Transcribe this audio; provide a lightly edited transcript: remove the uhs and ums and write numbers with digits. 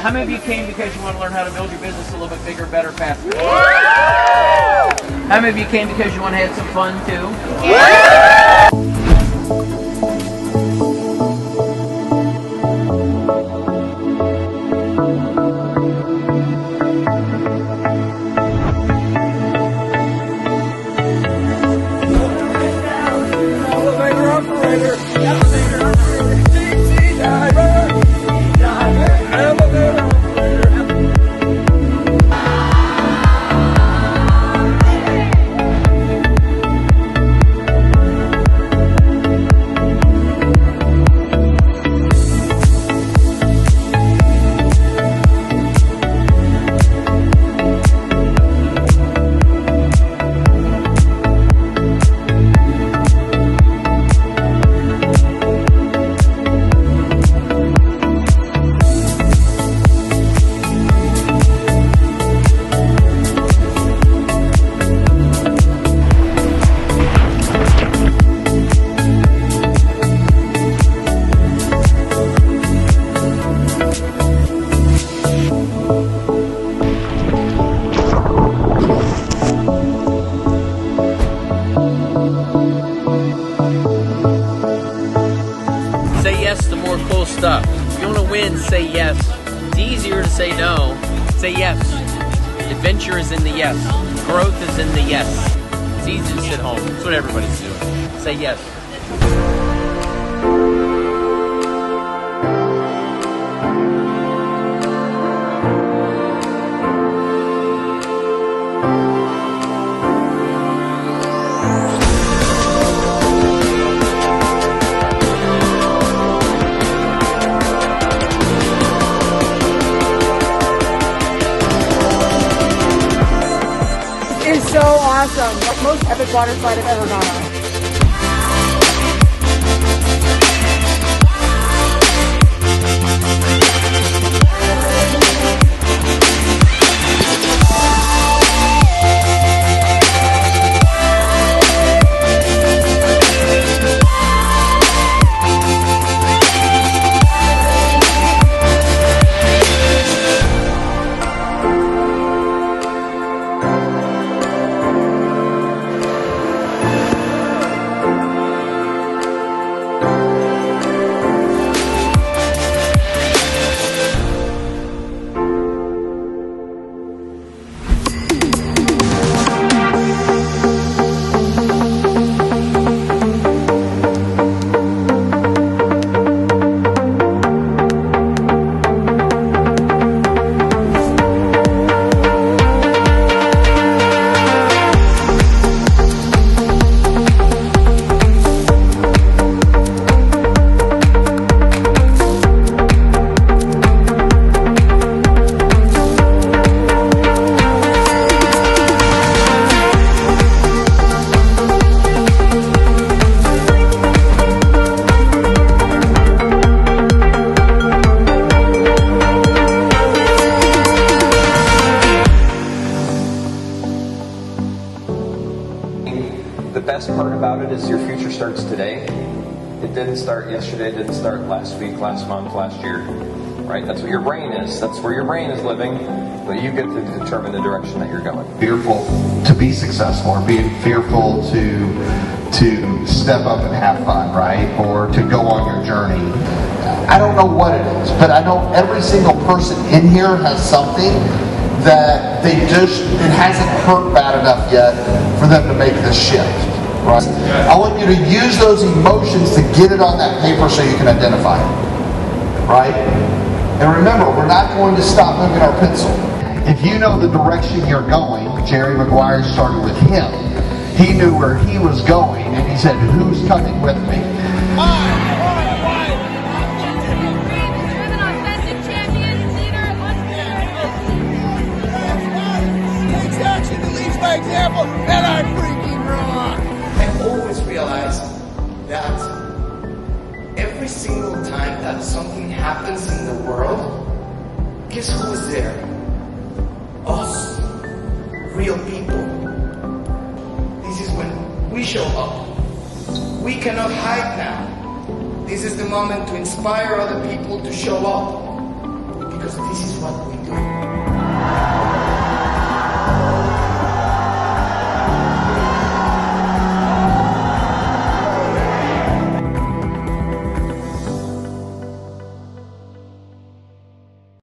How many of you came because you want to learn how to build your business a little bit bigger, better, faster? How many of you came because you want to have some fun too? Say yes to more cool stuff. If you want to win, say yes. It's easier to say no. Say yes. Adventure is in the yes. Growth is in the yes. It's easy to sit home. That's what everybody's doing. Say yes. Is so awesome. Most epic water slide I've ever gone on. The best part about it is your future starts today. It didn't start yesterday, it didn't start last week, last month, last year. Right? That's what your brain is. That's where your brain is living. But you get to determine the direction that you're going. Fearful to be successful, or being fearful to step up and have fun, right? Or to go on your journey. I don't know what it is, but I know every single person in here has something that it hasn't hurt bad enough yet for them to make this shift. Right? I want you to use those emotions to get it on that paper so you can identify it. Right? And remember, we're not going to stop moving our pencil. If you know the direction you're going, Jerry Maguire started with him. He knew where he was going, and he said, "Who's coming with me?" By example, and I freaking rock. I always realize that every single time that something happens in the world, guess who is there? Us. Real people. This is when we show up. We cannot hide now. This is the moment to inspire other people to show up. because this is what we do.